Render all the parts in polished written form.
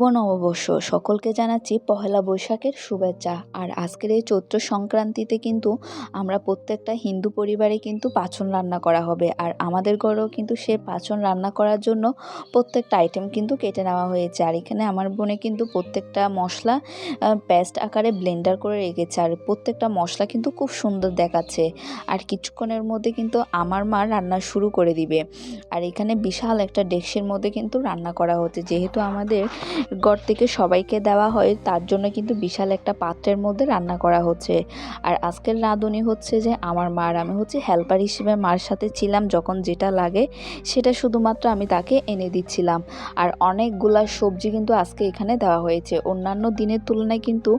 শুভ নববর্ষ সকলকে জানাচ্ছি পহেলা বৈশাখের শুভেচ্ছা। আর আজকের এই চৈত্র সংক্রান্তিতে কিন্তু আমরা প্রত্যেকটা হিন্দু পরিবারে কিন্তু পাঁচন রান্না করা হবে। আর আমাদের ঘরেও কিন্তু সে পাঁচন রান্না করার জন্য প্রত্যেকটা আইটেম কিন্তু কেটে নেওয়া হয়েছে। আর এখানে আমার বোনে কিন্তু প্রত্যেকটা মশলা পেস্ট আকারে ব্লেন্ডার করে রেখেছে। আর প্রত্যেকটা মশলা কিন্তু খুব সুন্দর দেখাচ্ছে। আর কিছুক্ষণের মধ্যে কিন্তু আমার মা রান্না শুরু করে দিবে। আর এখানে বিশাল একটা ডেক্সির মধ্যে কিন্তু রান্না করা হচ্ছে, যেহেতু আমাদের ঘর থেকে সবাইকে দেওয়া হয় তার জন্য কিন্তু বিশাল একটা পাত্রের মধ্যে রান্না করা হচ্ছে। আর আজকের রাঁধুনি হচ্ছে যে আমার মার, আমি হচ্ছে হেল্পার হিসেবে মার সাথে ছিলাম, যখন যেটা লাগে সেটা শুধুমাত্র আমি তাকে এনে দিচ্ছিলাম। আর অনেকগুলা সবজি কিন্তু আজকে এখানে দেওয়া হয়েছে। অন্যান্য দিনের তুলনায় কিন্তু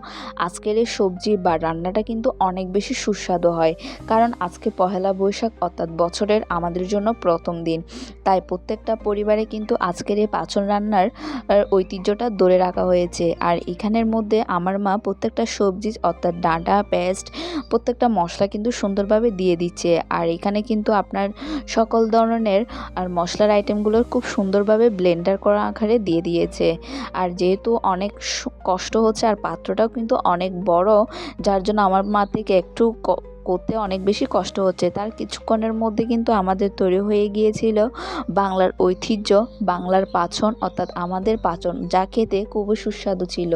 আজকের এই সবজি বা রান্নাটা কিন্তু অনেক বেশি সুস্বাদু হয়, কারণ আজকে পহেলা বৈশাখ অর্থাৎ বছরের আমাদের জন্য প্রথম দিন। তাই প্রত্যেকটা পরিবারে কিন্তু আজকের এই পাঁচন রান্নার ঐতিহ্যটা ধরে রাখা হয়েছে। আর এখানের মধ্যে আমার মা প্রত্যেকটা সবজি অর্থাৎ ডাঁটা পেস্ট প্রত্যেকটা মশলা কিন্তু সুন্দরভাবে দিয়ে দিচ্ছে। আর এখানে কিন্তু আপনার সকল ধরনের আর মশলার আইটেমগুলোর খুব সুন্দরভাবে ব্লেন্ডার করা আকারে দিয়ে দিয়েছে। আর যেহেতু অনেক কষ্ট হচ্ছে আর পাত্রটাও কিন্তু অনেক বড়, যার জন্য আমার মা থেকে একটু করতে অনেক বেশি কষ্ট হচ্ছে। তার কিছুক্ষণের মধ্যে কিন্তু আমাদের তৈরি হয়ে গিয়েছিল বাংলার ঐতিহ্য, বাংলার পাঁচন অর্থাৎ আমাদের পাঁচন, যা খেতে খুবই সুস্বাদু ছিল।